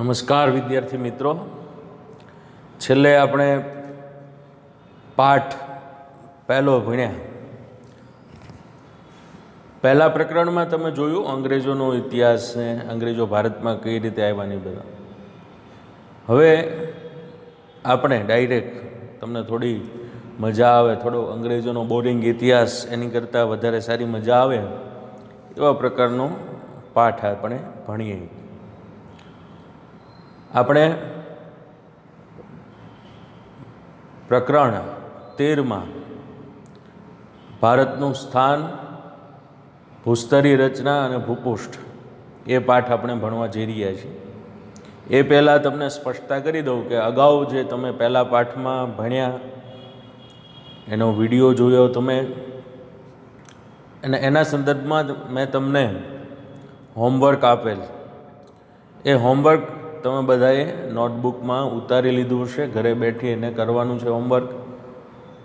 નમસ્કાર વિદ્યાર્થી મિત્રો, છેલ્લે આપણે પાઠ પહેલો ભણ્યા. પહેલા પ્રકરણમાં તમે જોયું અંગ્રેજોનો ઇતિહાસ ને અંગ્રેજો ભારતમાં કઈ રીતે આવ્યા ને બધા. હવે આપણે ડાયરેક્ટ તમને થોડી મજા આવે, થોડો અંગ્રેજોનો બોરિંગ ઇતિહાસ એની કરતાં વધારે સારી મજા આવે એવા પ્રકારનો પાઠ આપણે ભણીએ. આપણે પ્રકરણ 13માં ભારતનું સ્થાન, ભૂસ્તરી રચના અને ભૂપૃષ્ઠ એ પાઠ આપણે ભણવા જઈ રહ્યા છીએ. એ પહેલાં તમને સ્પષ્ટતા કરી દઉં કે અગાઉ જે તમે પહેલા પાઠમાં ભણ્યા એનો વિડીયો જોયો તમે, અને એના સંદર્ભમાં મેં તમને હોમવર્ક આપેલ. એ હોમવર્ક તમે બધાએ નોટબુકમાં ઉતારી લીધું હશે. ઘરે બેઠી એને કરવાનું છે હોમવર્ક.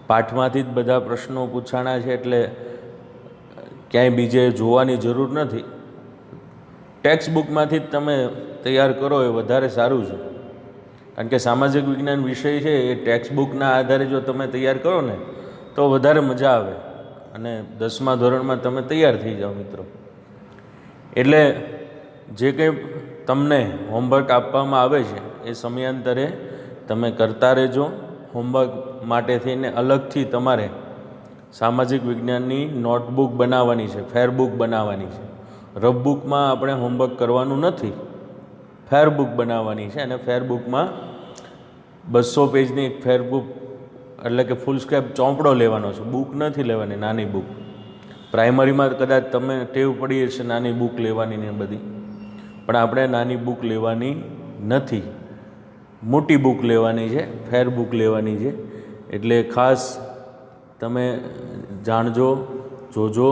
પાઠમાંથી જ બધા પ્રશ્નો પૂછાણા છે એટલે ક્યાંય બીજે જોવાની જરૂર નથી. ટેક્સ્ટ બુકમાંથી જ તમે તૈયાર કરો એ વધારે સારું છે, કારણ કે સામાજિક વિજ્ઞાન વિષય છે એ ટેક્સ્ટ બુકના આધારે જો તમે તૈયાર કરો ને તો વધારે મજા આવે અને 10મા ધોરણમાં તમે તૈયાર થઈ જાઓ મિત્રો. એટલે જે કંઈ તમને હોમવર્ક આપવામાં આવે છે એ સમયાંતરે તમે કરતા રહેજો. હોમવર્ક માટે થઈને અલગથી તમારે સામાજિક વિજ્ઞાનની નોટબુક બનાવવાની છે, ફેરબુક બનાવવાની છે. રફબુકમાં આપણે હોમવર્ક કરવાનું નથી, ફેરબુક બનાવવાની છે. અને ફેરબુકમાં 200 પેજની એક ફેરબુક એટલે કે ફૂલ સ્કેપ ચોપડો લેવાનો છે, બુક નથી લેવાની, નાની બુક. પ્રાઇમરીમાં કદાચ તમે ટેવ પડી હશે નાની બુક લેવાની ને બધી, પણ આપણે નાની બુક લેવાની નથી, મોટી બુક લેવાની છે, ફેર બુક લેવાની છે. એટલે ખાસ તમે જાણજો, જોજો.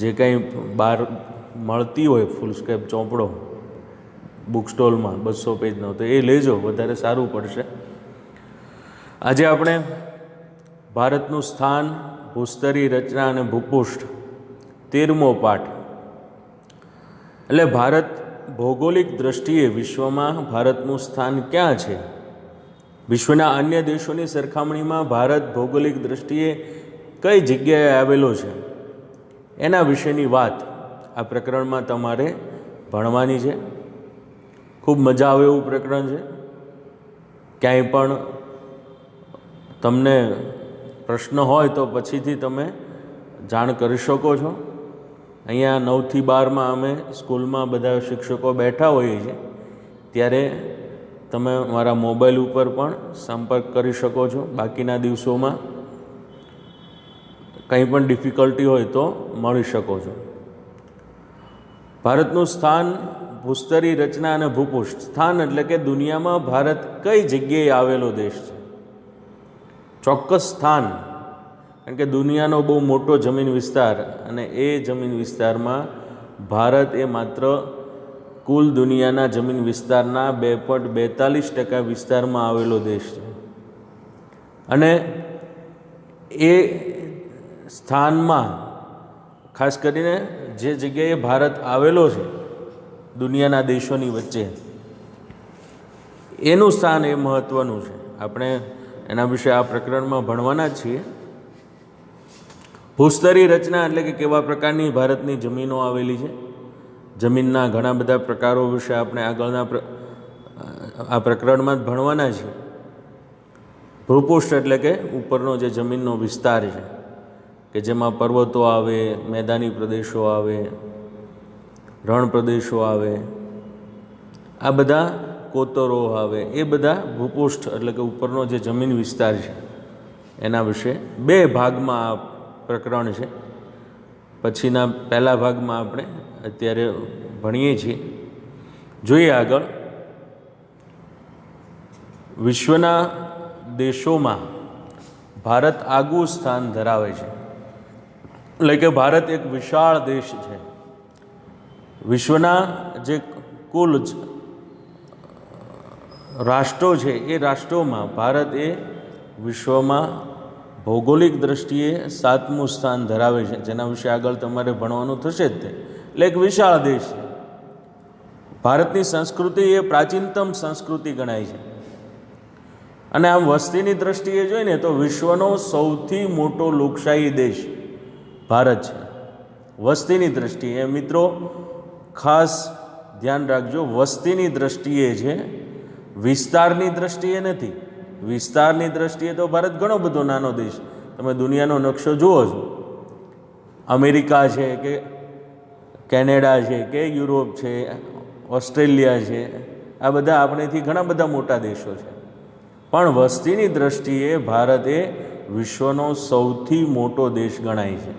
જે કંઈ બહાર મળતી હોય ફૂલ સ્કેપ ચોપડો બુક સ્ટોલમાં 200 પેજનો, તો એ લેજો, વધારે સારું પડશે. આજે આપણે ભારતનું સ્થાન, ભૂસ્તરી રચના અને ભૂપૃષ્ઠ 13મો પાઠ. એટલે ભારત ભૌગોલિક દૃષ્ટિએ વિશ્વમાં ભારતનું સ્થાન ક્યાં છે? વિશ્વના અન્ય દેશોની સરખામણીમાં ભારત ભૌગોલિક દૃષ્ટિએ કઈ જગ્યાએ આવેલો છે એના વિશેની વાત આ પ્રકરણમાં તમારે ભણવાની છે. ખૂબ મજા આવે એવું પ્રકરણ છે. ક્યાંય પણ તમને પ્રશ્ન હોય તો પછીથી તમે જાણ કરી શકો છો. અહીંયા 9 થી 12માં અમે સ્કૂલમાં બધા શિક્ષકો બેઠા હોઈએ છીએ, ત્યારે તમે મારા મોબાઈલ ઉપર પણ સંપર્ક કરી શકો છો. બાકીના દિવસોમાં કંઈ પણ ડિફિકલ્ટી હોય તો મળી શકો છો. ભારતનું સ્થાન, ભૂસ્તરી રચના અને ભૂપૃષ્ઠ. સ્થાન એટલે કે દુનિયામાં ભારત કઈ જગ્યાએ આવેલો દેશ છે. ચોક્કસ સ્થાન, કારણ કે દુનિયાનો બહુ મોટો જમીન વિસ્તાર, અને એ જમીન વિસ્તારમાં ભારત એ માત્ર કુલ દુનિયાના જમીન વિસ્તારના 2.42% વિસ્તારમાં આવેલો દેશ છે. અને એ સ્થાનમાં ખાસ કરીને જે જગ્યાએ ભારત આવેલો છે દુનિયાના દેશોની વચ્ચે, એનું સ્થાન એ મહત્ત્વનું છે. આપણે એના વિશે આ પ્રકરણમાં ભણવાના જ છીએ. ભૂસ્તરી રચના એટલે કે કેવા પ્રકારની ભારતની જમીનો આવેલી છે. જમીનના ઘણા બધા પ્રકારો વિશે આપણે આગળના આ પ્રકરણમાં જ ભણવાના છીએ. ભૂપૃષ્ઠ એટલે કે ઉપરનો જે જમીનનો વિસ્તાર છે, કે જેમાં પર્વતો આવે, મેદાની પ્રદેશો આવે, રણ પ્રદેશો આવે, આ બધા કોતરો આવે, એ બધા ભૂપૃષ્ઠ એટલે કે ઉપરનો જે જમીન વિસ્તાર છે એના વિશે 2 ભાગમાં આ પ્રકરણ છે. પછીના પહેલા ભાગમાં આપણે અત્યારે ભણીએ છીએ. જોઈએ આગળ. વિશ્વના દેશોમાં ભારત આગવું સ્થાન ધરાવે છે. એટલે કે ભારત એક વિશાળ દેશ છે. વિશ્વના જે કુલ રાષ્ટ્રો છે એ રાષ્ટ્રોમાં ભારત એ વિશ્વમાં ભૌગોલિક દૃષ્ટિએ 7મું સ્થાન ધરાવે છે, જેના વિશે આગળ તમારે ભણવાનું થશે જ તે. એટલે એક વિશાળ દેશ છે. ભારતની સંસ્કૃતિ એ પ્રાચીનતમ સંસ્કૃતિ ગણાય છે અને આમ વસ્તીની દ્રષ્ટિએ જોઈને તો વિશ્વનો સૌથી મોટો લોકશાહી દેશ ભારત છે વસ્તીની દ્રષ્ટિએ. મિત્રો ખાસ ધ્યાન રાખજો, વસ્તીની દ્રષ્ટિએ છે, વિસ્તારની દ્રષ્ટિએ નથી. વિસ્તારની દ્રષ્ટિએ તો ભારત ઘણો બધો નાનો દેશ, તમે દુનિયાનો નકશો જુઓ છો, અમેરિકા છે કે કેનેડા છે કે યુરોપ છે, ઓસ્ટ્રેલિયા છે, આ બધા આપણેથી ઘણા બધા મોટા દેશો છે. પણ વસ્તીની દ્રષ્ટિએ ભારત એ વિશ્વનો સૌથી મોટો દેશ ગણાય છે,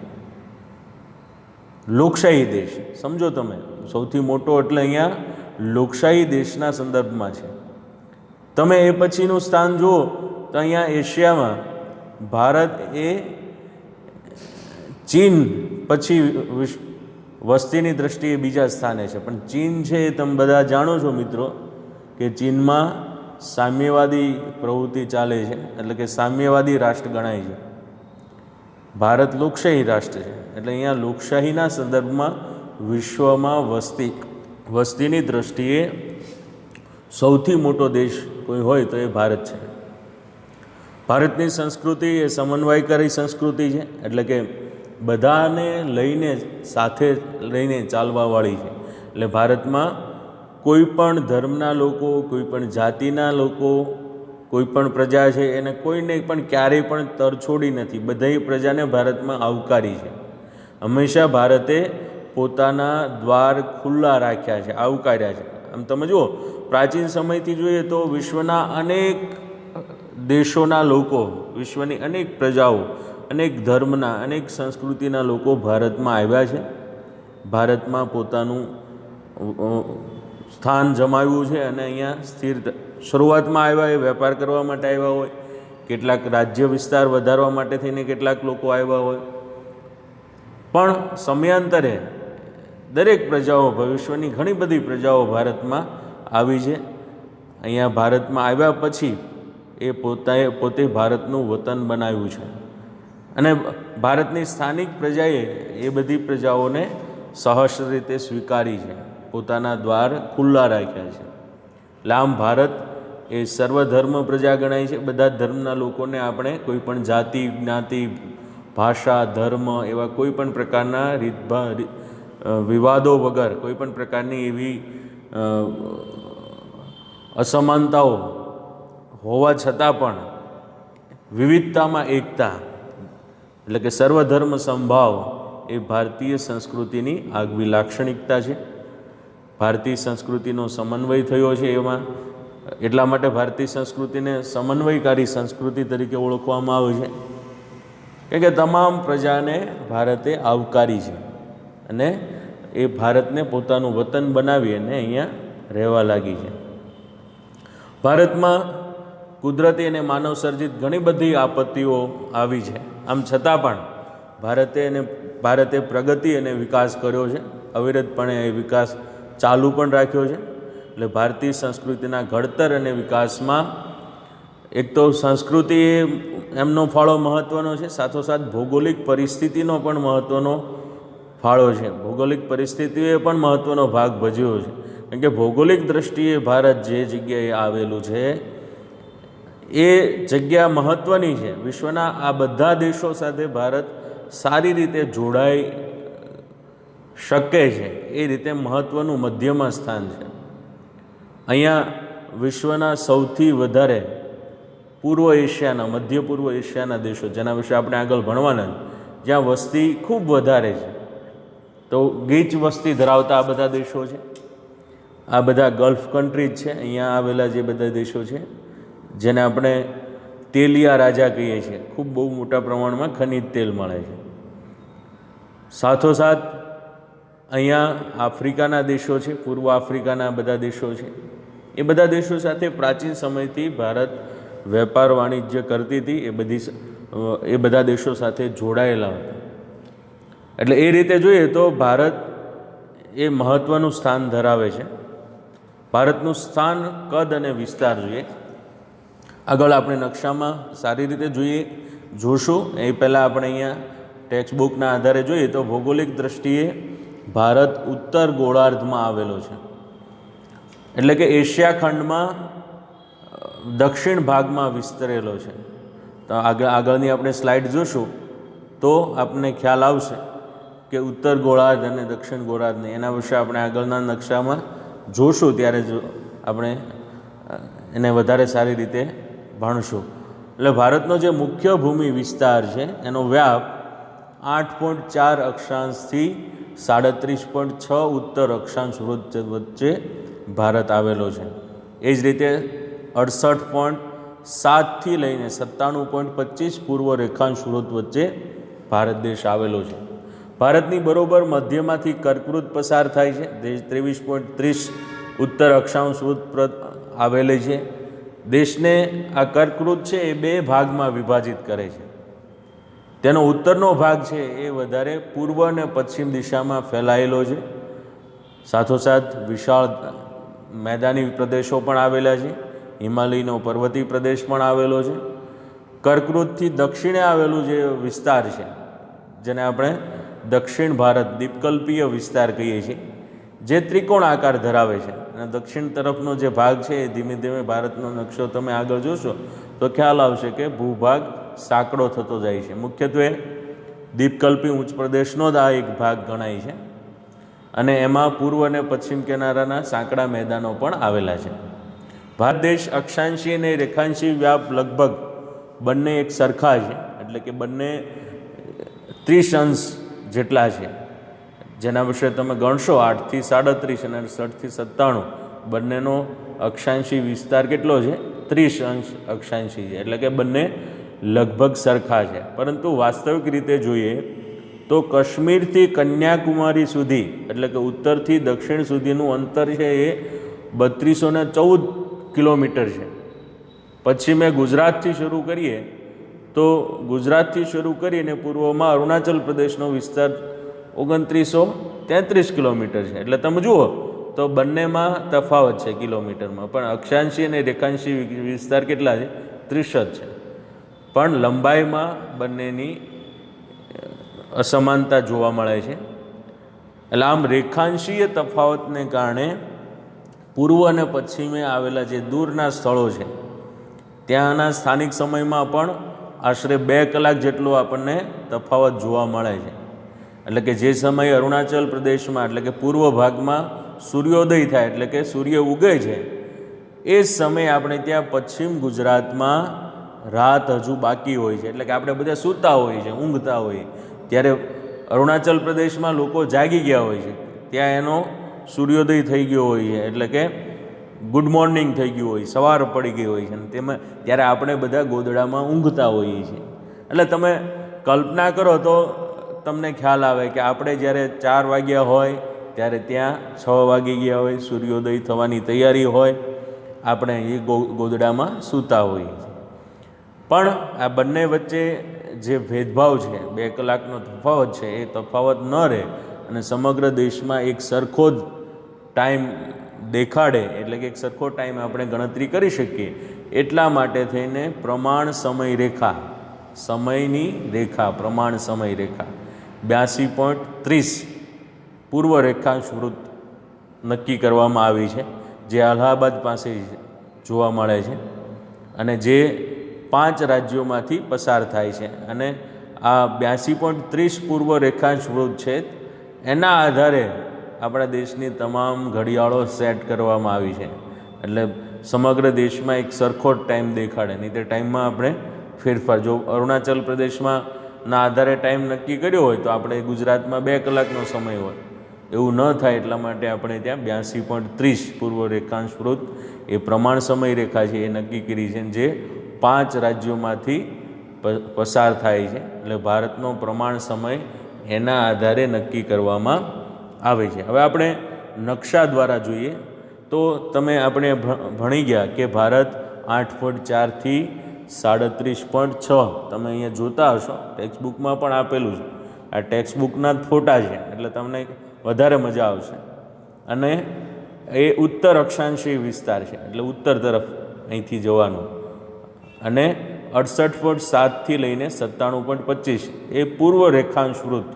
લોકશાહી દેશ. સમજો તમે, સૌથી મોટો એટલે અહીંયા લોકશાહી દેશના સંદર્ભમાં છે. તમે એ પછીનું સ્થાન જુઓ તો અહીંયા એશિયામાં ભારત એ ચીન પછી વસ્તીની દ્રષ્ટિએ બીજા સ્થાને છે. પણ ચીન છે એ તમે બધા જાણો છો મિત્રો કે ચીનમાં સામ્યવાદી પ્રવૃત્તિ ચાલે છે, એટલે કે સામ્યવાદી રાષ્ટ્ર ગણાય છે. ભારત લોકશાહી રાષ્ટ્ર છે, એટલે અહીંયા લોકશાહીના સંદર્ભમાં વિશ્વમાં વસ્તીની દ્રષ્ટિએ સૌથી મોટો દેશ કોઈ હોય તો એ ભારત છે. ભારતની સંસ્કૃતિ એ સમન્વયકારી સંસ્કૃતિ છે, એટલે કે બધાને લઈને સાથે લઈને ચાલવાવાળી છે. એટલે ભારતમાં કોઈ પણ ધર્મના લોકો, કોઈ પણ જાતિના લોકો, કોઈ પણ પ્રજા છે એને કોઈને પણ ક્યારેય પણ તરછોડી નથી. બધી પ્રજાને ભારતમાં આવકારી છે. હંમેશા ભારતે પોતાના દ્વાર ખુલ્લા રાખ્યા છે, આવકાર્યા છે. આમ તમે જુઓ, પ્રાચીન સમયથી જોઈએ તો વિશ્વના અનેક દેશોના લોકો, વિશ્વની અનેક પ્રજાઓ, અનેક ધર્મના, અનેક સંસ્કૃતિના લોકો ભારતમાં આવ્યા છે, ભારતમાં પોતાનું સ્થાન જમાવ્યું છે અને અહીંયા સ્થિર. શરૂઆતમાં આવ્યા એ વેપાર કરવા માટે આવ્યા હોય, કેટલાક રાજ્ય વિસ્તાર વધારવા માટે થઈને કેટલાક લોકો આવ્યા હોય, પણ સમયાંતરે દરેક પ્રજાઓ, ભવિષ્યની ઘણી બધી પ્રજાઓ ભારતમાં આવી છે. અહીંયા ભારતમાં આવ્યા પછી એ પોતે ભારતનું વતન બનાવ્યું છે અને ભારતની સ્થાનિક પ્રજાએ એ બધી પ્રજાઓને સહર્ષ રીતે સ્વીકારી છે, પોતાના દ્વાર ખુલ્લા રાખ્યા છે. એટલે આમ ભારત એ સર્વધર્મ પ્રજા ગણાય છે. બધા ધર્મના લોકોને આપણે કોઈ પણ જાતિ, જ્ઞાતિ, ભાષા, ધર્મ એવા કોઈ પણ પ્રકારના વિવાદો વગર, કોઈ પણ પ્રકારની એવી અસમાનતાઓ હોવા છતાં પણ વિવિધતામાં એકતા, એટલે કે સર્વધર્મ સંભાવ એ ભારતીય સંસ્કૃતિની આગવી લાક્ષણિકતા છે. ભારતીય સંસ્કૃતિનો સમન્વય થયો છે એમાં, એટલા માટે ભારતીય સંસ્કૃતિને સમન્વયકારી સંસ્કૃતિ તરીકે ઓળખવામાં આવે છે, કારણ કે તમામ પ્રજાને ભારતે આવકારી છે અને એ ભારતને પોતાનું વતન બનાવી અને અહીંયા રહેવા લાગી છે. ભારતમાં કુદરતી અને માનવ સર્જિત ઘણી બધી આપત્તિઓ આવી છે. આમ છતાં પણ ભારતે પ્રગતિ અને વિકાસ કર્યો છે, અવિરતપણે એ વિકાસ ચાલુ પણ રાખ્યો છે. એટલે ભારતીય સંસ્કૃતિના ઘડતર અને વિકાસમાં એક તો સંસ્કૃતિ એમનો ફાળો મહત્ત્વનો છે, સાથોસાથ ભૌગોલિક પરિસ્થિતિનો પણ મહત્ત્વનો ફાળો છે. ભૌગોલિક પરિસ્થિતિએ પણ મહત્ત્વનો ભાગ ભજવ્યો છે, કારણ કે ભૌગોલિક દ્રષ્ટિએ ભારત જે જગ્યાએ આવેલું છે એ જગ્યા મહત્ત્વની છે. વિશ્વના આ બધા દેશો સાથે ભારત સારી રીતે જોડાઈ શકે છે, એ રીતે મહત્ત્વનું મધ્યમાં સ્થાન છે. અહીંયા વિશ્વના સૌથી વધારે પૂર્વ એશિયાના, મધ્ય પૂર્વ એશિયાના દેશો, જેના વિશે આપણે આગળ ભણવાના, જ્યાં વસ્તી ખૂબ વધારે છે, તો ગીચ વસ્તી ધરાવતા આ બધા દેશો છે. આ બધા ગલ્ફ કન્ટ્રીઝ છે, અહીંયા આવેલા જે બધા દેશો છે, જેને આપણે તેલિયા રાજા કહીએ છીએ. ખૂબ બહુ મોટા પ્રમાણમાં ખનિજ તેલ મળે છે. સાથોસાથ અહીંયા આફ્રિકાના દેશો છે, પૂર્વ આફ્રિકાના બધા દેશો છે. એ બધા દેશો સાથે પ્રાચીન સમયથી ભારત વેપાર વાણિજ્ય કરતી હતી. એ બધા દેશો સાથે જોડાયેલા હતા. એટલે એ રીતે જોઈએ તો ભારત એ મહત્ત્વનું સ્થાન ધરાવે છે. ભારતનું સ્થાન, કદ અને વિસ્તાર જોઈએ. આગળ આપણે નકશામાં સારી રીતે જોશું. એ પહેલાં આપણે અહીંયા ટેક્સ્ટ બુકના આધારે જોઈએ તો ભૌગોલિક દ્રષ્ટિએ ભારત ઉત્તર ગોળાર્ધમાં આવેલો છે. એટલે કે એશિયા ખંડમાં દક્ષિણ ભાગમાં વિસ્તરેલો છે. તો આગળની આપણે સ્લાઇડ જોશું તો આપણને ખ્યાલ આવશે કે ઉત્તર ગોળાર્ધ અને દક્ષિણ ગોળાર્ધને એના વિશે આપણે આગળના નકશામાં જોશું, ત્યારે આપણે એને વધારે સારી રીતે ભણશું. એટલે ભારતનો જે મુખ્ય ભૂમિ વિસ્તાર છે એનો વ્યાપ 8.4 અક્ષાંશથી 37.6 ઉત્તર અક્ષાંશ વચ્ચે ભારત આવેલો છે. એ જ રીતે 68.7થી લઈને 97.25 પૂર્વ રેખાંશ વૃત્ત વચ્ચે ભારત દેશ આવેલો છે. ભારતની બરોબર મધ્યમાંથી કર્કવૃત પસાર થાય છે. દેશ 23.30 ઉત્તર અક્ષાંશ વૃત્ત આવેલી છે. દેશને આ કર્કવૃત છે એ 2 ભાગમાં વિભાજિત કરે છે. તેનો ઉત્તરનો ભાગ છે એ વધારે પૂર્વ અને પશ્ચિમ દિશામાં ફેલાયેલો છે. સાથોસાથ વિશાળ મેદાની પ્રદેશો પણ આવેલા છે. હિમાલયનો પર્વતીય પ્રદેશ પણ આવેલો છે. કર્કવૃતથી દક્ષિણે આવેલું જે વિસ્તાર છે જેને આપણે દક્ષિણ ભારત દ્વીપકલ્પીય વિસ્તાર કહીએ છીએ, જે ત્રિકોણ આકાર ધરાવે છે. અને દક્ષિણ તરફનો જે ભાગ છે એ ધીમે ધીમે ભારતનો નકશો તમે આગળ જોશો તો ખ્યાલ આવશે કે ભૂભાગ સાંકડો થતો જાય છે. મુખ્યત્વે દ્વીપકલ્પી ઉચ્ચ પ્રદેશનો જ આ એક ભાગ ગણાય છે અને એમાં પૂર્વ અને પશ્ચિમ કિનારાના સાંકડા મેદાનો પણ આવેલા છે. ભારત દેશ અક્ષાંશી અને રેખાંશી વ્યાપ લગભગ બંને એક સરખા છે, એટલે કે બંને 30 અંશ જેટલા છે. જેના વિશે તમે ગણશો 8થી 37 અને 68થી 97 બંનેનો અક્ષાંશી વિસ્તાર કેટલો છે? 30 અંશ અક્ષાંશી છે, એટલે કે બંને લગભગ સરખા છે. પરંતુ વાસ્તવિક રીતે જોઈએ તો કાશ્મીરથી કન્યાકુમારી સુધી, એટલે કે ઉત્તરથી દક્ષિણ સુધીનું અંતર છે એ 3214 કિલોમીટર છે. પછી મેં ગુજરાતથી શરૂ કરીએ તો ગુજરાતથી શરૂ કરીને પૂર્વમાં અરુણાચલ પ્રદેશનો વિસ્તાર 2933 કિલોમીટર છે. એટલે તમે જુઓ તો બંનેમાં તફાવત છે કિલોમીટરમાં, પણ અક્ષાંશી અને રેખાંશી વિસ્તાર કેટલા છે? 30 જ છે. પણ લંબાઈમાં બંનેની અસમાનતા જોવા મળે છે. એટલે આમ રેખાંશીય તફાવતને કારણે પૂર્વ અને પશ્ચિમે આવેલા જે દૂરના સ્થળો છે ત્યાંના સ્થાનિક સમયમાં પણ આશરે 2 કલાક જેટલો આપણને તફાવત જોવા મળે છે. એટલે કે જે સમયે અરુણાચલ પ્રદેશમાં, એટલે કે પૂર્વ ભાગમાં સૂર્યોદય થાય, એટલે કે સૂર્ય ઉગે છે, એ જ સમયે આપણે ત્યાં પશ્ચિમ ગુજરાતમાં રાત હજુ બાકી હોય છે. એટલે કે આપણે બધા સૂતા હોઈએ છીએ, ઊંઘતા હોઈએ, ત્યારે અરુણાચલ પ્રદેશમાં લોકો જાગી ગયા હોય છે, ત્યાં એનો સૂર્યોદય થઈ ગયો હોય છે, એટલે કે ગુડ મોર્નિંગ થઈ ગયું હોય, સવાર પડી ગઈ હોય છે. અને તેમાં ત્યારે આપણે બધા ગોદડામાં ઊંઘતા હોઈએ છીએ. એટલે તમે કલ્પના કરો તો તમને ખ્યાલ આવે કે આપણે જ્યારે 4 વાગ્યા હોય ત્યારે ત્યાં 6 વાગી ગયા હોય, સૂર્યોદય થવાની તૈયારી હોય, આપણે એ ગોદડામાં સૂતા હોઈએ છીએ. પણ આ બંને વચ્ચે જે ભેદભાવ છે, 2 કલાકનો તફાવત છે, એ તફાવત ન રહે અને સમગ્ર દેશમાં એક સરખો જ ટાઈમ દેખાડે, એટલે કે એક સરખો ટાઈમ આપણે ગણતરી કરી શકીએ, એટલા માટે થઈને પ્રમાણ સમય રેખા, સમયની રેખા, પ્રમાણ સમય રેખા 82.30 પૂર્વ રેખાંશ વૃત્ત નક્કી કરવામાં આવી છે, જે અલ્હાબાદ પાસે જોવા મળે છે અને જે 5 રાજ્યોમાંથી પસાર થાય છે. અને આ 82.30 પૂર્વ રેખાંશ વૃત્ત છે એના આધારે આપણા દેશની તમામ ઘડિયાળો સેટ કરવામાં આવી છે. એટલે સમગ્ર દેશમાં એક સરખો જ ટાઈમ દેખાડે, નહીં તે ટાઈમમાં આપણે ફેરફાર, જો અરુણાચલ પ્રદેશમાં ના આધારે ટાઈમ નક્કી કર્યો હોય તો આપણે ગુજરાતમાં 2 કલાકનો સમય હોય, એવું ન થાય એટલા માટે આપણે ત્યાં 82.30 પૂર્વ રેખાંશ વૃત્ત એ પ્રમાણ સમય રેખા છે એ નક્કી કરી છે, જે 5 રાજ્યોમાંથી પસાર થાય છે. એટલે ભારતનો પ્રમાણ સમય એના આધારે નક્કી કરવામાં આવે છે. હવે આપણે નકશા દ્વારા જોઈએ તો આપણે ભણી ગયા કે ભારત 8.4થી 37.6 તમે અહીંયા જોતા હશો, ટેક્સ્ટબુકમાં પણ આપેલું છે. આ ટેક્સ્ટબુકના જ ફોટા છે એટલે તમને વધારે મજા આવશે. અને એ ઉત્તર અક્ષાંશીય વિસ્તાર છે, એટલે ઉત્તર તરફ અહીંથી જવાનું. અને 68.7થી લઈને 97.25 એ પૂર્વ રેખાંશ વૃત્ત,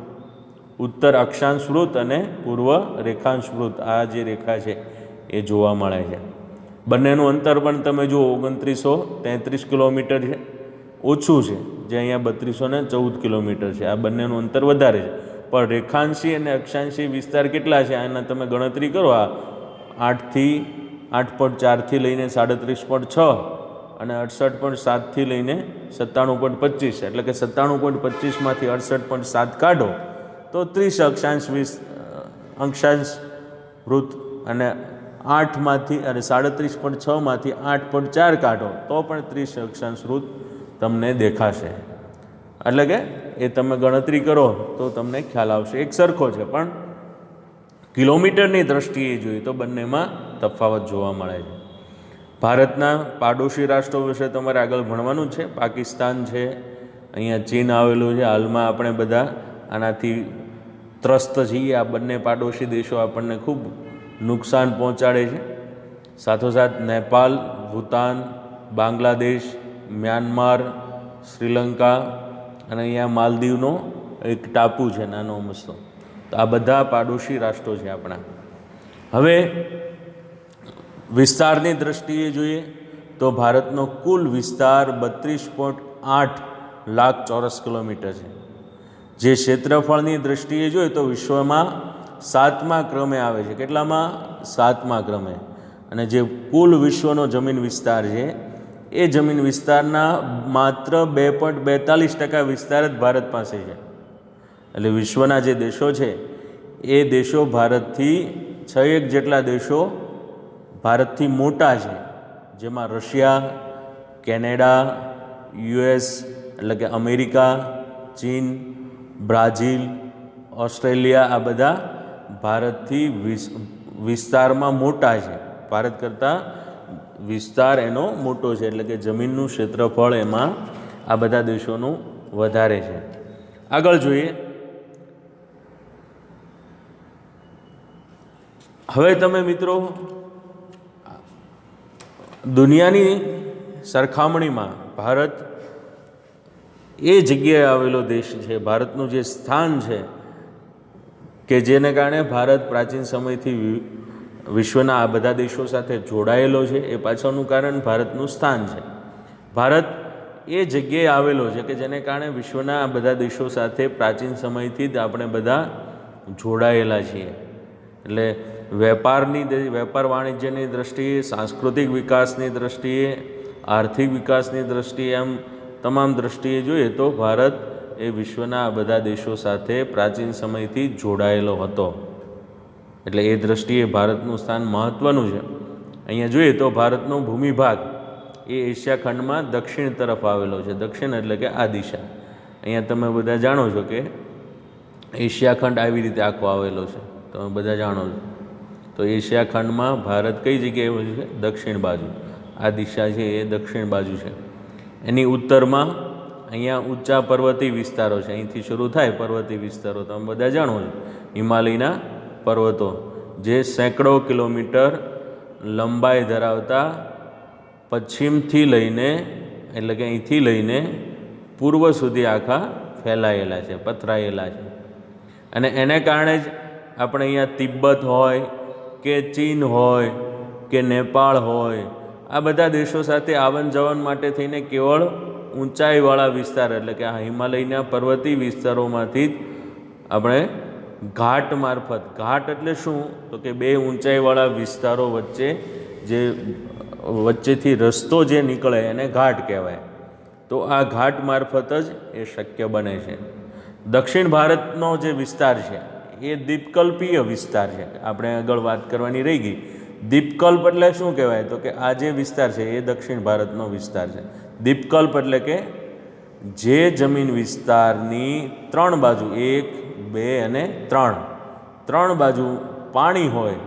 ઉત્તર અક્ષાંશ વૃત્ત અને પૂર્વ રેખાંશ વૃત્ત, આ જે રેખા છે એ જોવા મળે છે. બંનેનું અંતર પણ તમે જુઓ 2933 કિલોમીટર છે, ઓછું છે, જે અહીંયા 3214 કિલોમીટર છે. આ બંનેનું અંતર વધારે છે, પણ રેખાંશી અને અક્ષાંશી વિસ્તાર કેટલા છે આના તમે ગણતરી કરો. આ 8.4થી લઈને 37.6 અને 68.7થી લઈને 97.25, એટલે કે 97.25માંથી 68.7 કાઢો તો 30 અક્ષાંશ વૃત્ત, અને 8માંથી અને 37.6માંથી 8.4 કાઢો તો પણ 30 અક્ષાંશ વૃત્ત તમને દેખાશે. એટલે કે એ તમે ગણતરી કરો તો તમને ખ્યાલ આવશે. એક સરખો છે, પણ કિલોમીટરની દ્રષ્ટિએ જોઈએ તો બંનેમાં તફાવત જોવા મળે છે. ભારતના પાડોશી રાષ્ટ્રો વિશે તમારે આગળ ભણવાનું છે. પાકિસ્તાન છે, અહીંયા ચીન આવેલું છે. હાલમાં આપણે બધા આનાથી ત્રસ્ત છીએ. આ બંને પાડોશી દેશો આપણને ખૂબ નુકસાન પહોંચાડે છે. સાથોસાથ નેપાલ, ભૂતાન, બાંગ્લાદેશ, મ્યાનમાર, શ્રીલંકા અને અહીંયા માલદીવનો એક ટાપુ છે નાનો મસ્તો. તો આ બધા પાડોશી રાષ્ટ્રો છે આપણા. હવે વિસ્તારની દ્રષ્ટિએ જોઈએ તો ભારતનો કુલ વિસ્તાર 32.8 લાખ ચોરસ કિલોમીટર છે, જે ક્ષેત્રફળની દ્રષ્ટિએ જોઈએ તો વિશ્વમાં 7મા ક્રમે આવે છે. કેટલામાં? 7મા ક્રમે. અને જે કુલ વિશ્વનો જમીન વિસ્તાર છે એ જમીન વિસ્તારના માત્ર 2.42% વિસ્તાર જ ભારત પાસે છે. એટલે વિશ્વના જે દેશો છે એ દેશો ભારતથી 6 જેટલા દેશો ભારતથી મોટા છે, જેમાં રશિયા, કેનેડા, US એટલે કે અમેરિકા, ચીન, બ્રાઝિલ, ઓસ્ટ્રેલિયા, આ બધા ભારતથી વિસ્તારમાં મોટા છે. ભારત કરતાં વિસ્તાર એનો મોટો છે, એટલે કે જમીનનું ક્ષેત્રફળ એમાં આ બધા દેશોનું વધારે છે. આગળ જોઈએ. હવે તમે મિત્રો દુનિયાની સરખામણીમાં ભારત એ જગ્યાએ આવેલો દેશ છે, ભારતનું જે સ્થાન છે કે જેને કારણે ભારત પ્રાચીન સમયથી વિશ્વના આ બધા દેશો સાથે જોડાયેલો છે. એ પાછળનું કારણ ભારતનું સ્થાન છે. ભારત એ જગ્યાએ આવેલો છે કે જેને કારણે વિશ્વના આ બધા દેશો સાથે પ્રાચીન સમયથી જ આપણે બધા જોડાયેલા છીએ. એટલે વેપાર વાણિજ્યની દ્રષ્ટિએ, સાંસ્કૃતિક વિકાસની દ્રષ્ટિએ, આર્થિક વિકાસની દ્રષ્ટિએ, એમ તમામ દ્રષ્ટિએ જોઈએ તો ભારત એ વિશ્વના આ બધા દેશો સાથે પ્રાચીન સમયથી જોડાયેલો હતો. એટલે એ દ્રષ્ટિએ ભારતનું સ્થાન મહત્ત્વનું છે. અહીંયા જોઈએ તો ભારતનો ભૂમિભાગ એ એશિયા ખંડમાં દક્ષિણ તરફ આવેલો છે. દક્ષિણ એટલે કે આ દિશા. અહીંયા તમે બધા જાણો છો કે એશિયા ખંડ આવી રીતે આખો આવેલો છે, તમે બધા જાણો છો. તો એશિયા ખંડમાં ભારત કઈ જગ્યાએ આવેલું છે? દક્ષિણ બાજુ. આ દિશા છે એ દક્ષિણ બાજુ છે. એની ઉત્તરમાં અહીંયા ઊંચા પર્વતીય વિસ્તારો છે. અહીંથી શરૂ થાય પર્વતીય વિસ્તારો, તમે બધા જાણો છો. હિમાલયના પર્વતો જે સેંકડો કિલોમીટર લંબાઈ ધરાવતા પશ્ચિમથી લઈને, એટલે કે અહીંથી લઈને પૂર્વ સુધી આખા ફેલાયેલા છે, પથરાયેલા છે. અને એને કારણે જ આપણે અહીંયા તિબ્બત હોય કે ચીન હોય કે નેપાળ હોય, આ બધા દેશો સાથે આવન જવન માટે થઈને કેવળ ઊંચાઈવાળા વિસ્તાર, એટલે કે આ હિમાલયના પર્વતીય વિસ્તારોમાંથી જ આપણે ઘાટ મારફત, ઘાટ એટલે શું તો કે બે ઊંચાઈવાળા વિસ્તારો વચ્ચે જે વચ્ચેથી રસ્તો જે નીકળે એને ઘાટ કહેવાય. તો આ ઘાટ મારફત જ એ શક્ય બને છે. દક્ષિણ ભારતનો જે વિસ્તાર છે એ દ્વીપકલ્પીય વિસ્તાર છે. આપણે આગળ વાત કરવાની રહી ગઈ. દ્વીપકલ્પ એટલે શું કહેવાય તો કે આ જે વિસ્તાર છે એ દક્ષિણ ભારતનો વિસ્તાર છે. દ્વીપકલ્પ એટલે કે જે જમીન વિસ્તારની 3 બાજુ 1, 2 અને 3 બાજુ પાણી હોય,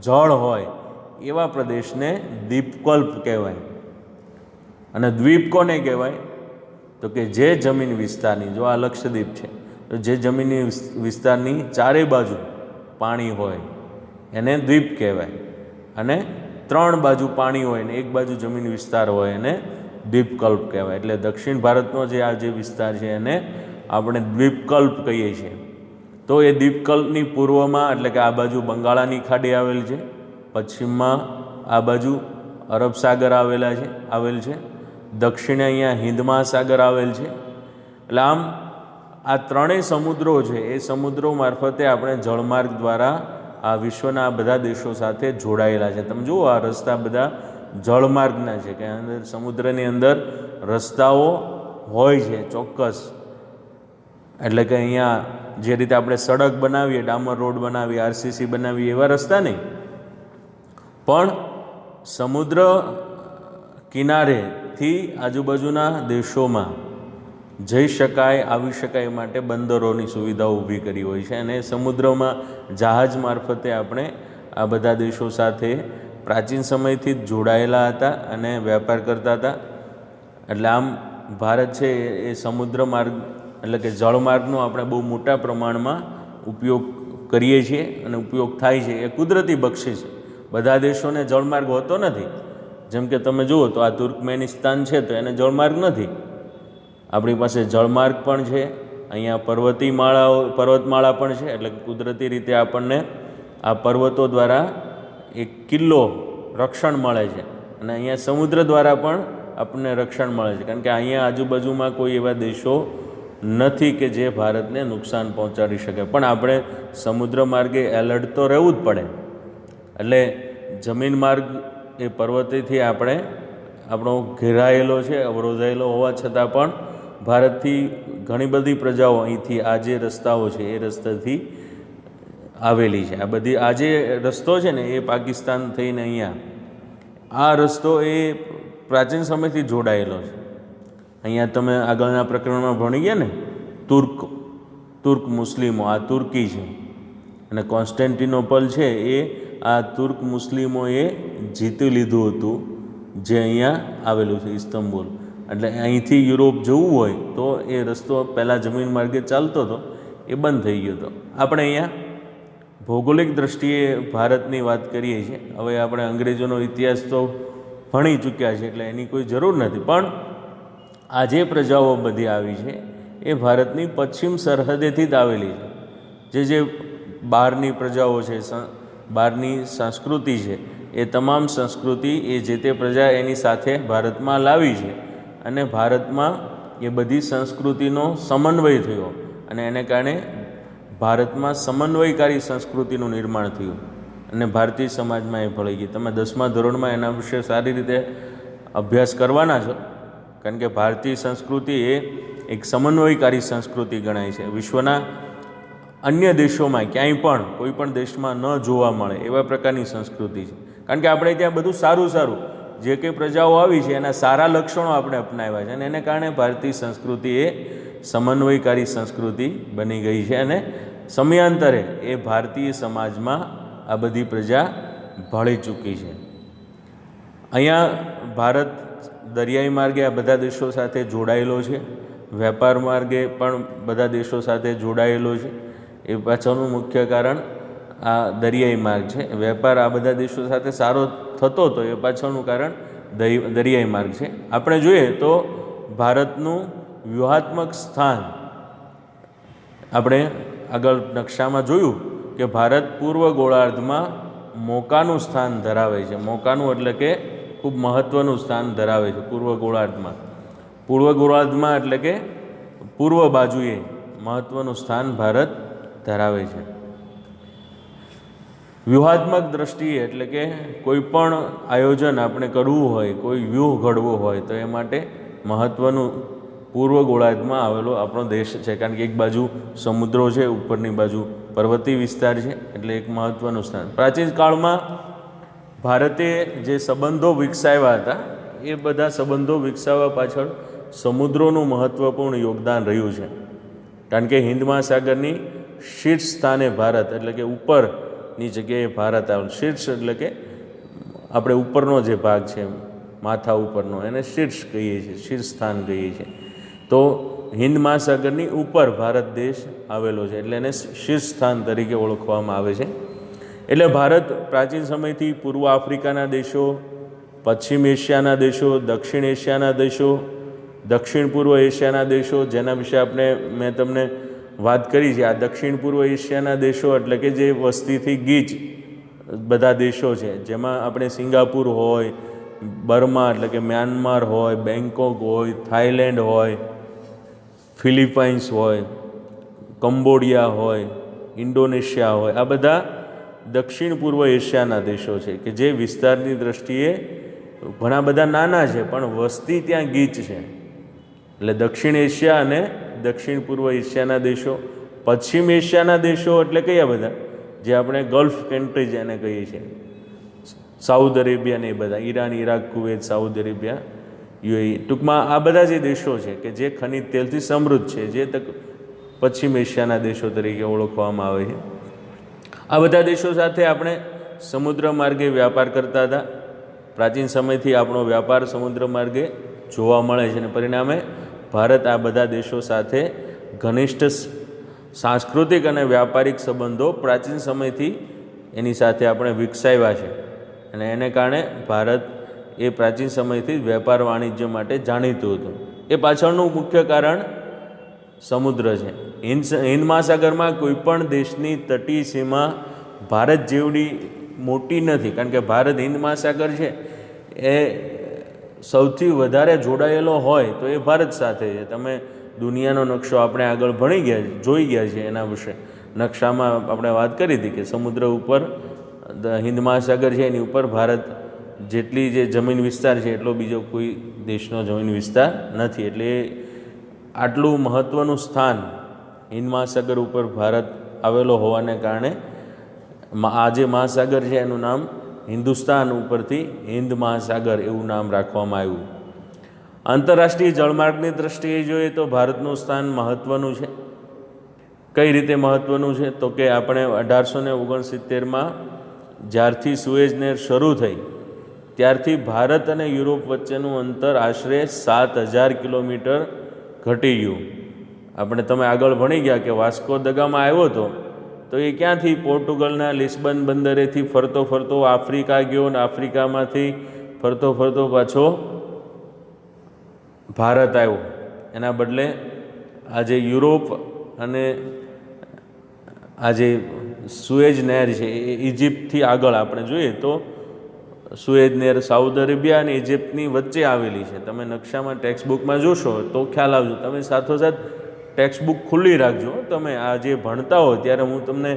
જળ હોય એવા પ્રદેશને દ્વીપકલ્પ કહેવાય. અને દ્વીપ કોને કહેવાય તો કે જે જમીન વિસ્તારની, જો આ લક્ષદ્વીપ છે તો જે જમીનની વિસ્તારની ચારે બાજુ પાણી હોય એને દ્વીપ કહેવાય. અને 3 બાજુ પાણી હોય ને એક બાજુ જમીન વિસ્તાર હોય એને દ્વીપકલ્પ કહેવાય. એટલે દક્ષિણ ભારતનો જે આ જે વિસ્તાર છે એને આપણે દ્વીપકલ્પ કહીએ છીએ. તો એ દ્વીપકલ્પની પૂર્વમાં, એટલે કે આ બાજુ બંગાળાની ખાડી આવેલી છે પશ્ચિમમાં આ બાજુ અરબ સાગર આવેલ છે, દક્ષિણે અહીંયા હિન્દ મહાસાગર આવેલ છે. એટલે આમ આ ત્રણેય સમુદ્રો છે એ સમુદ્રો મારફતે આપણે જળમાર્ગ દ્વારા આ વિશ્વના બધા દેશો સાથે જોડાયેલા છે. તમે જુઓ આ રસ્તા બધા જળમાર્ગના છે કે અંદર સમુદ્રની અંદર રસ્તાઓ હોય છે ચોક્કસ. એટલે કે અહીંયા જે રીતે આપણે સડક બનાવીએ, ડામર રોડ બનાવીએ, આરસીસી બનાવીએ, એવા રસ્તા નહીં, પણ સમુદ્ર કિનારેથી આજુબાજુના દેશોમાં જઈ શકાય, આવી શકાય માટે બંદરોની સુવિધાઓ ઊભી કરી હોય છે. અને સમુદ્રમાં જહાજ મારફતે આપણે આ બધા દેશો સાથે પ્રાચીન સમયથી જ જોડાયેલા હતા અને વેપાર કરતા હતા. એટલે આમ ભારત છે એ સમુદ્ર માર્ગ એટલે કે જળમાર્ગનો આપણે બહુ મોટા પ્રમાણમાં ઉપયોગ કરીએ છીએ અને ઉપયોગ થાય છે. એ કુદરતી બક્ષિસ છે. બધા દેશોને જળમાર્ગ હોતો નથી. જેમ કે તમે જુઓ તો આ તુર્કમેનિસ્તાન છે તો એને જળમાર્ગ નથી. આપણી પાસે જળમાર્ગ પણ છે, અહીંયા પર્વતમાળા પણ છે. એટલે કુદરતી રીતે આપણને આ પર્વતો દ્વારા એક કિલ્લો રક્ષણ મળે છે અને અહીંયા સમુદ્ર દ્વારા પણ આપણને રક્ષણ મળે છે. કારણ કે અહીંયા આજુબાજુમાં કોઈ એવા દેશો નથી કે જે ભારતને નુકસાન પહોંચાડી શકે. પણ આપણે સમુદ્ર માર્ગે એલર્ટ તો રહેવું જ પડે. એટલે જમીન માર્ગ એ પર્વતથી આપણો ઘેરાયેલો છે, અવરોધાયેલો હોવા છતાં પણ ભારતથી ઘણી બધી પ્રજાઓ અહીંથી આ જે રસ્તાઓ છે એ રસ્તાથી આવેલી છે. આ જે રસ્તો છે ને એ પાકિસ્તાન થઈને અહીંયા આ રસ્તો એ પ્રાચીન સમયથી જોડાયેલો છે. અહીંયા તમે આગળના પ્રકરણમાં ભણી ગયા ને, તુર્ક મુસ્લિમો, આ તુર્કી છે અને કોન્સ્ટેન્ટિનોપલ છે એ આ તુર્ક મુસ્લિમોએ જીતી લીધું હતું, જે અહીંયા આવેલું છે ઇસ્તંબુલ. એટલે અહીંથી યુરોપ જવું હોય તો એ રસ્તો પહેલાં જમીન માર્ગે ચાલતો હતો, એ બંધ થઈ ગયો હતો. આપણે અહીંયા ભૌગોલિક દૃષ્ટિએ ભારતની વાત કરીએ છીએ. હવે આપણે અંગ્રેજોનો ઇતિહાસ તો ભણી ચૂક્યા છે એટલે એની કોઈ જરૂર નથી. પણ આ જે પ્રજાઓ બધી આવી છે એ ભારતની પશ્ચિમ સરહદેથી જ આવેલી છે. જે બહારની પ્રજાઓ છે, બહારની સંસ્કૃતિ છે, એ તમામ સંસ્કૃતિ એ જે તે પ્રજા એની સાથે ભારતમાં લાવી છે અને ભારતમાં એ બધી સંસ્કૃતિનો સમન્વય થયો અને એને કારણે ભારતમાં સમન્વયકારી સંસ્કૃતિનું નિર્માણ થયું અને ભારતીય સમાજમાં એ ભળી ગઈ. તમે 10મા ધોરણમાં એના વિશે સારી રીતે અભ્યાસ કરવાના છો, કારણ કે ભારતીય સંસ્કૃતિ એ એક સમન્વયકારી સંસ્કૃતિ ગણાય છે. વિશ્વના અન્ય દેશોમાં ક્યાંય પણ કોઈ પણ દેશમાં ન જોવા મળે એવા પ્રકારની સંસ્કૃતિ છે. કારણ કે આપણે ત્યાં બધું સારું જે કંઈ પ્રજાઓ આવી છે એના સારા લક્ષણો આપણે અપનાવ્યા છે અને એને કારણે ભારતીય સંસ્કૃતિ એ સમન્વયકારી સંસ્કૃતિ બની ગઈ છે અને સમયાંતરે એ ભારતીય સમાજમાં આ બધી પ્રજા ભળી ચૂકી છે. અહીંયા ભારત દરિયાઈ માર્ગે આ બધા દેશો સાથે જોડાયેલો છે, વેપાર માર્ગે પણ બધા દેશો સાથે જોડાયેલો છે. એ પાછળનું મુખ્ય કારણ આ દરિયાઈ માર્ગ છે. વેપાર આ બધા દેશો સાથે સારો થતો હતો એ પાછળનું કારણ દરિયાઈ માર્ગ છે. આપણે જોઈએ તો ભારતનું વ્યૂહાત્મક સ્થાન આપણે આગળ નકશામાં જોયું કે ભારત પૂર્વ ગોળાર્ધમાં મોકાનું સ્થાન ધરાવે છે. મોકાનું એટલે કે ખૂબ મહત્ત્વનું સ્થાન ધરાવે છે પૂર્વ ગોળાર્ધમાં. પૂર્વ ગોળાર્ધમાં એટલે કે પૂર્વ બાજુએ મહત્ત્વનું સ્થાન ભારત ધરાવે છે. વ્યૂહાત્મક દ્રષ્ટિએ એટલે કે કોઈ પણ આયોજન આપણે કરવું હોય, કોઈ વ્યૂહ ઘડવો હોય તો એ માટે મહત્ત્વનું પૂર્વ ગોળાર્ધમાં આવેલો આપણો દેશ છે. કારણ કે એક બાજુ સમુદ્રો છે, ઉપરની બાજુ પર્વતીય વિસ્તાર છે, એટલે એક મહત્ત્વનું સ્થાન. પ્રાચીન કાળમાં ભારતે જે સંબંધો વિકસાવ્યા હતા એ બધા સંબંધો વિકસાવવા પાછળ સમુદ્રોનું મહત્ત્વપૂર્ણ યોગદાન રહ્યું છે. કારણ કે હિન્દ મહાસાગરની શીર્ષ સ્થાને ભારત એટલે કે ઉપરની જગ્યાએ ભારત આવેલું. શીર્ષ એટલે કે આપણે ઉપરનો જે ભાગ છે માથા ઉપરનો એને શીર્ષ કહીએ છીએ, શીર્ષ સ્થાન કહીએ છીએ. તો હિન્દ મહાસાગરની ઉપર ભારત દેશ આવેલો છે એટલે એને શીર્ષ સ્થાન તરીકે ઓળખવામાં આવે છે. એટલે ભારત પ્રાચીન સમયથી પૂર્વ આફ્રિકાના દેશો, પશ્ચિમ એશિયાના દેશો, દક્ષિણ એશિયાના દેશો, દક્ષિણ પૂર્વ એશિયાના દેશો, જેના વિશે મેં તમને વાત કરી છે. આ દક્ષિણ પૂર્વ એશિયાના દેશો એટલે કે જે વસ્તીથી ગીચ બધા દેશો છે, જેમાં આપણે સિંગાપુર હોય, બર્મા એટલે કે મ્યાનમાર હોય, બેંકોક હોય, થાઈલેન્ડ હોય, ફિલિપાઇન્સ હોય, કંબોડિયા હોય, ઇન્ડોનેશિયા હોય, આ બધા દક્ષિણ પૂર્વ એશિયાના દેશો છે કે જે વિસ્તારની દૃષ્ટિએ ઘણા બધા નાના છે પણ વસ્તી ત્યાં ગીચ છે. એટલે દક્ષિણ એશિયા અને દક્ષિણ પૂર્વ એશિયાના દેશો. પશ્ચિમ એશિયાના દેશો એટલે કયા બધા? જે આપણે ગલ્ફ કન્ટ્રી જેને કહીએ છીએ, સાઉદી અરેબિયા ને એ બધા, Iran, Iraq, Kuwait, Saudi Arabia, UAE, ટૂંકમાં આ બધા જે દેશો છે કે જે ખનિજ તેલથી સમૃદ્ધ છે, જે પશ્ચિમ એશિયાના દેશો તરીકે ઓળખવામાં આવે છે. આ બધા દેશો સાથે આપણે સમુદ્ર માર્ગે વ્યાપાર કરતા હતા. પ્રાચીન સમયથી આપણો વ્યાપાર સમુદ્ર માર્ગે જોવા મળે છે અને પરિણામે ભારત આ બધા દેશો સાથે ઘનિષ્ઠ સાંસ્કૃતિક અને વ્યાપારિક સંબંધો પ્રાચીન સમયથી એની સાથે આપણે વિકસાવ્યા છે અને એને કારણે ભારત એ પ્રાચીન સમયથી વેપાર વાણિજ્ય માટે જાણીતું હતું. એ પાછળનું મુખ્ય કારણ સમુદ્ર છે. હિન્દ મહાસાગરમાં કોઈ પણ દેશની તટીય સીમા ભારત જેવડી મોટી નથી, કારણ કે ભારત હિન્દ મહાસાગર છે એ સૌથી વધારે જોડાયેલો હોય તો એ ભારત સાથે છે. તમે દુનિયાનો નકશો આપણે આગળ જોઈ ગયા છે, એના વિશે નકશામાં આપણે વાત કરી હતી કે સમુદ્ર ઉપર હિન્દ મહાસાગર છે, એની ઉપર ભારત જેટલી જે જમીન વિસ્તાર છે એટલો બીજો કોઈ દેશનો જમીન વિસ્તાર નથી. એટલે આટલું મહત્ત્વનું સ્થાન હિન્દ મહાસાગર ઉપર ભારત આવેલો હોવાને કારણે આ જે મહાસાગર છે એનું નામ હિન્દુસ્તાન ઉપરથી હિન્દ મહાસાગર એવું નામ રાખવામાં આવ્યું. આંતરરાષ્ટ્રીય જળમાર્ગની દૃષ્ટિએ જોઈએ તો ભારતનું સ્થાન મહત્ત્વનું છે. કઈ રીતે મહત્ત્વનું છે? તો કે આપણે 1869માં જ્યારથી સુએઝ નહેર શરૂ થઈ ત્યારથી ભારત અને યુરોપ વચ્ચેનું અંતર આશરે 7,000 કિલોમીટર ઘટી ગયું. તમે આગળ ભણી ગયા કે વાસ્કો દ ગામા આવ્યો હતો તો એ ક્યાંથી પોર્ટુગલના લિસ્બન બંદરેથી ફરતો ફરતો આફ્રિકા ગયો અને આફ્રિકામાંથી ફરતો ફરતો પાછો ભારત આવ્યો. એના બદલે આજે યુરોપ અને આજે સુએજ નહેર છે એ ઇજિપ્તથી આગળ આપણે જોઈએ તો સુએજ નહેર સાઉદી અરેબિયા અને ઇજિપ્તની વચ્ચે આવેલી છે. તમે નકશામાં ટેક્સ્ટબુકમાં જોશો તો ખ્યાલ આવજો. તમે સાથોસાથ ટેક્સ્ટબુક ખુલ્લી રાખજો. તમે આ જે ભણતા હો ત્યારે હું તમને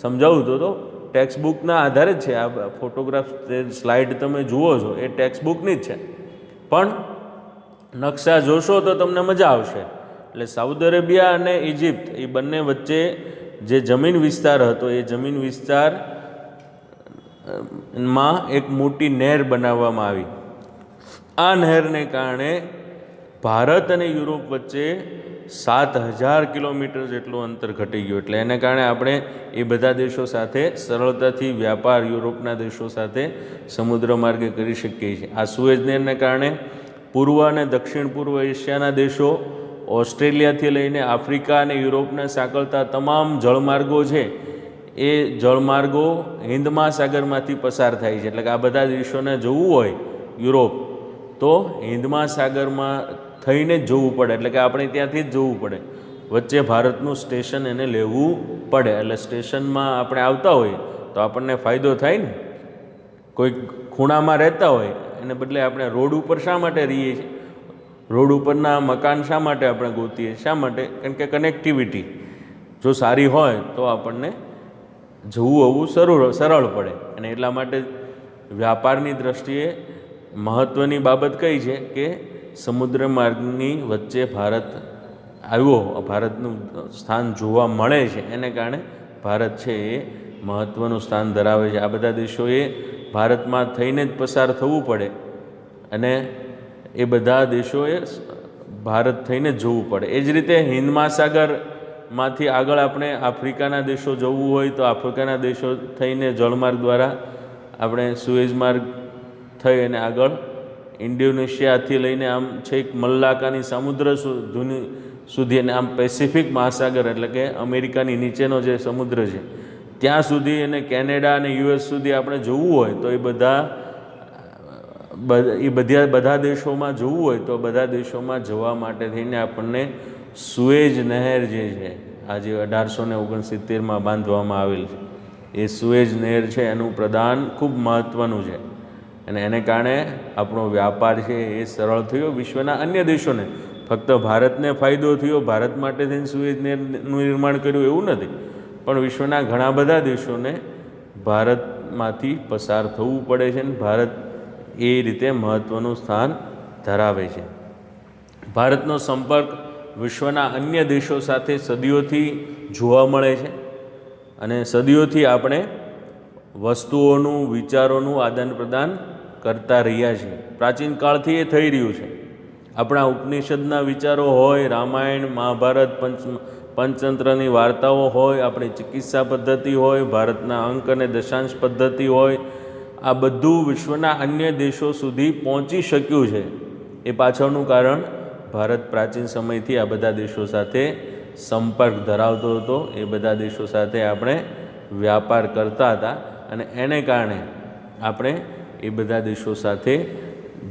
સમજાવું તો ટેક્સ્ટબુકના આધારે જ છે. આ ફોટોગ્રાફ સ્લાઇડ તમે જુઓ છો એ ટેક્સ્ટબુકની જ છે, પણ નકશા જોશો તો તમને મજા આવશે. એટલે સાઉદી અરેબિયા અને ઇજિપ્ત એ બંને વચ્ચે જે જમીન વિસ્તાર હતો એ જમીન વિસ્તારમાં એક મોટી નહેર બનાવવામાં આવી. આ નહેરને કારણે ભારત અને યુરોપ વચ્ચે 7,000 કિલોમીટર જેટલું અંતર ઘટી ગયું. એટલે એને કારણે આપણે એ બધા દેશો સાથે સરળતાથી વ્યાપાર યુરોપના દેશો સાથે સમુદ્ર માર્ગે કરી શકીએ છીએ. આ સુએઝ નહેરને કારણે પૂર્વ અને દક્ષિણ પૂર્વ એશિયાના દેશો, ઓસ્ટ્રેલિયાથી લઈને આફ્રિકા અને યુરોપને સાંકળતા તમામ જળમાર્ગો છે એ જળમાર્ગો હિન્દ મહાસાગરમાંથી પસાર થાય છે. એટલે કે આ બધા દેશોને જવું હોય યુરોપ તો હિન્દ મહાસાગરમાં થઈને જ જવું પડે. એટલે કે આપણે ત્યાંથી જ જવું પડે, વચ્ચે ભારતનું સ્ટેશન એને લેવું પડે. એટલે સ્ટેશનમાં આપણે આવતા હોઈએ તો આપણને ફાયદો થાય ને. કોઈ ખૂણામાં રહેતા હોય એને બદલે આપણે રોડ ઉપર શા માટે રહીએ છીએ? રોડ ઉપરના મકાન શા માટે આપણે ગોતીએ? શા માટે? કારણ કે કનેક્ટિવિટી જો સારી હોય તો આપણને જવું આવવું સરળ પડે. અને એટલા માટે વ્યાપારની દૃષ્ટિએ મહત્ત્વની બાબત કઈ છે કે સમુદ્ર માર્ગની વચ્ચે ભારત આવ્યો, ભારતનું સ્થાન જોવા મળે છે. એને કારણે ભારત છે એ મહત્ત્વનું સ્થાન ધરાવે છે. આ બધા દેશોએ ભારતમાં થઈને જ પસાર થવું પડે અને એ બધા દેશોએ ભારત થઈને જ જવું પડે. એ જ રીતે હિન્દ મહાસાગરમાંથી આગળ આપણે આફ્રિકાના દેશો જવું હોય તો આફ્રિકાના દેશો થઈને જળમાર્ગ દ્વારા આપણે સુએઝ માર્ગ થઈ અને આગળ ઇન્ડોનેશિયાથી લઈને આમ છેક મલ્લાકાની સમુદ્ર સુધી અને આમ પેસિફિક મહાસાગર એટલે કે અમેરિકાની નીચેનો જે સમુદ્ર છે ત્યાં સુધી અને કેનેડા અને યુએસ સુધી આપણે જવું હોય તો બધા દેશોમાં જવું હોય તો બધા દેશોમાં જવા માટે થઈને આપણને સુએજ નહેર જે છે આજે 1869માં બાંધવામાં આવેલ છે એ સુએઝ નહેર છે એનું પ્રદાન ખૂબ મહત્ત્વનું છે અને એને કારણે આપણો વ્યાપાર છે એ સરળ થયો. વિશ્વના અન્ય દેશોને ફક્ત ભારતને ફાયદો થયો, ભારત માટે થઈને સુએઝ નહેરનું નિર્માણ કર્યું એવું નથી, પણ વિશ્વના ઘણા બધા દેશોને ભારતમાંથી પસાર થવું પડે છે અને ભારત એ રીતે મહત્ત્વનું સ્થાન ધરાવે છે. ભારતનો સંપર્ક વિશ્વના અન્ય દેશો સાથે સદીઓથી જોવા મળે છે અને સદીઓથી આપણે વસ્તુઓનું, વિચારોનું આદાન પ્રદાન કરતા રહ્યા છીએ. પ્રાચીન કાળથી એ થઈ રહ્યું છે. આપણા ઉપનિષદના વિચારો હોય, રામાયણ, મહાભારત, પંચતંત્રની વાર્તાઓ હોય, આપણી ચિકિત્સા પદ્ધતિ હોય, ભારતના અંક અને દશાંશ પદ્ધતિ હોય, આ બધું વિશ્વના અન્ય દેશો સુધી પહોંચી શક્યું છે. એ પાછળનું કારણ ભારત પ્રાચીન સમયથી આ બધા દેશો સાથે સંપર્ક ધરાવતો હતો. એ બધા દેશો સાથે આપણે વ્યાપાર કરતા હતા અને એને કારણે આપણે એ બધા દેશો સાથે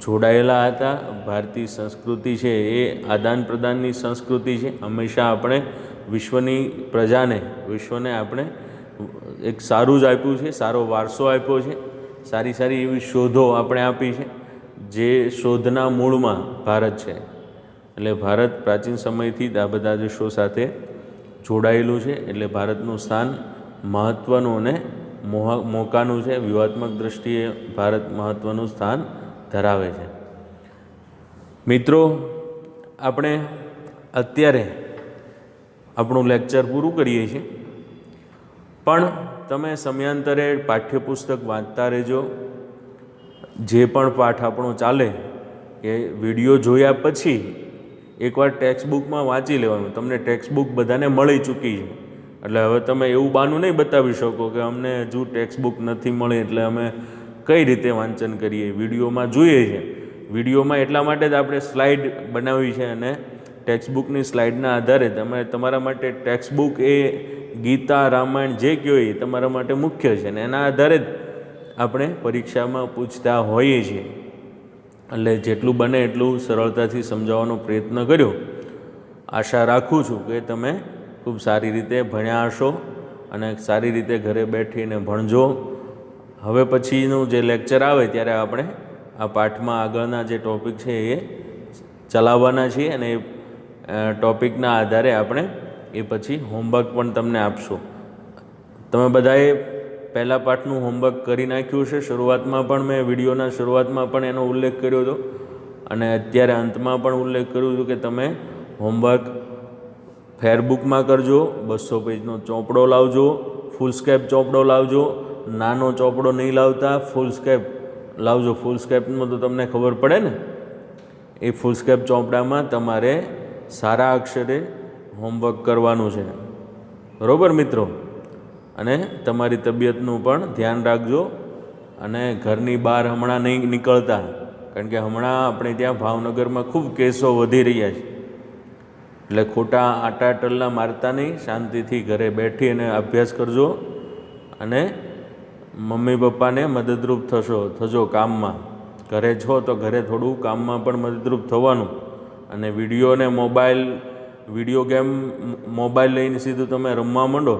જોડાયેલા હતા. ભારતીય સંસ્કૃતિ છે એ આદાન પ્રદાનની સંસ્કૃતિ છે. હંમેશા આપણે વિશ્વની પ્રજાને, વિશ્વને આપણે એક સારું જ આપ્યું છે, સારો વારસો આપ્યો છે, સારી સારી એવી શોધો આપણે આપી છે, જે શોધના મૂળમાં ભારત છે. એટલે ભારત પ્રાચીન સમયથી જ આ બધા દેશો સાથે જોડાયેલું છે. એટલે ભારતનું સ્થાન મહત્ત્વનું અને મોકાનું છે. વ્યૂહાત્મક દૃષ્ટિએ ભારત મહત્ત્વનું સ્થાન ધરાવે છે. મિત્રો, આપણે અત્યારે આપણું લેક્ચર પૂરું કરીએ છીએ, પણ તમે સમયાંતરે પાઠ્યપુસ્તક વાંચતા રહેજો. જે પણ પાઠ આપણો ચાલે એ વિડીયો જોયા પછી એકવાર ટેક્સ્ટ બુકમાં વાંચી લેવાનું. તમને ટેક્સ્ટ બુક બધાને મળી ચૂકી છે, એટલે હવે તમે એવું બહાનું નહીં બતાવી શકો કે અમને હજુ ટેક્સ્ટ બુક નથી મળી એટલે અમે કઈ રીતે વાંચન કરીએ. વિડીયોમાં જોઈએ છે. વિડીયોમાં એટલા માટે જ આપણે સ્લાઇડ બનાવી છે અને ટેક્સ્ટ બુકની સ્લાઇડના આધારે તમે તમારા માટે ટેક્સ્ટ બુક એ ગીતા, રામાયણ જે કહો એ તમારા માટે મુખ્ય છે અને એના આધારે જ આપણે પરીક્ષામાં પૂછતા હોઈએ છીએ. એટલે જેટલું બને એટલું સરળતાથી સમજાવવાનો પ્રયત્ન કર્યો. આશા રાખું છું કે તમે ખૂબ સારી રીતે ભણ્યા હશો અને સારી રીતે ઘરે બેઠીને ભણજો. હવે પછીનું જે લેક્ચર આવે ત્યારે આપણે આ પાઠમાં આગળના જે ટૉપિક છે એ ચલાવવાના છીએ અને એ ટૉપિકના આધારે આપણે એ પછી હોમવર્ક પણ તમને આપશું. તમે બધાએ પહેલા પાઠનું હોમવર્ક કરી નાખ્યું છે. શરૂઆતમાં પણ મેં વિડીયોના શરૂઆતમાં પણ એનો ઉલ્લેખ કર્યો હતો અને અત્યારે અંતમાં પણ ઉલ્લેખ કર્યો હતો કે તમે હોમવર્ક ફેરબુકમાં કરજો. 200 પેજનો ચોપડો લાવજો, ફૂલસ્કેપ ચોપડો લાવજો. નાનો ચોપડો નહીં લાવતા, ફૂલસ્કેપ લાવજો. ફૂલસ્કેપમાં તો તમને ખબર પડે ને. એ ફૂલસ્કેપ ચોપડામાં તમારે સારા અક્ષરે હોમવર્ક કરવાનું છે. બરાબર મિત્રો? અને તમારી તબિયતનું પણ ધ્યાન રાખજો અને ઘરની બહાર હમણાં નહીં નીકળતા, કારણ કે હમણાં આપણે ત્યાં ભાવનગરમાં ખૂબ કેસો વધી રહ્યા છે. એટલે ખોટા આટા ટલ્લા મારતા નહીં, શાંતિથી ઘરે બેઠી અને અભ્યાસ કરજો અને મમ્મી પપ્પાને મદદરૂપ થજો કામમાં. ઘરે છો તો ઘરે થોડું કામમાં પણ મદદરૂપ થવાનું. અને વિડીયો ગેમ મોબાઈલ લઈને સીધું તમે રમવા માંડો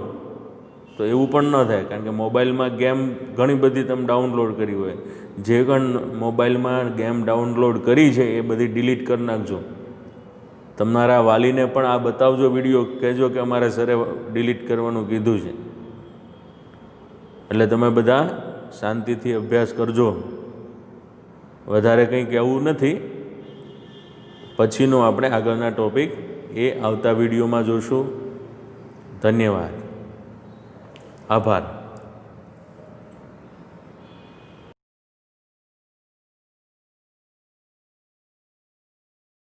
તો એવું પણ ન થાય, કારણ કે મોબાઈલમાં ગેમ ઘણી બધી તમે ડાઉનલોડ કરી હોય. જે પણ મોબાઈલમાં ગેમ ડાઉનલોડ કરી છે એ બધી ડિલીટ કરી નાખજો. તમારા વાલીને પણ આ બતાવજો વિડીયો, કહેજો કે અમારા સરે ડિલીટ કરવાનું કીધું છે. એટલે તમે બધા શાંતિથી અભ્યાસ કરજો. વધારે કંઈ કહેવું નથી. પછીનો આપણે આગળના ટૉપિક એ આવતા વિડીયોમાં જોઈશું. ધન્યવાદ. આભાર.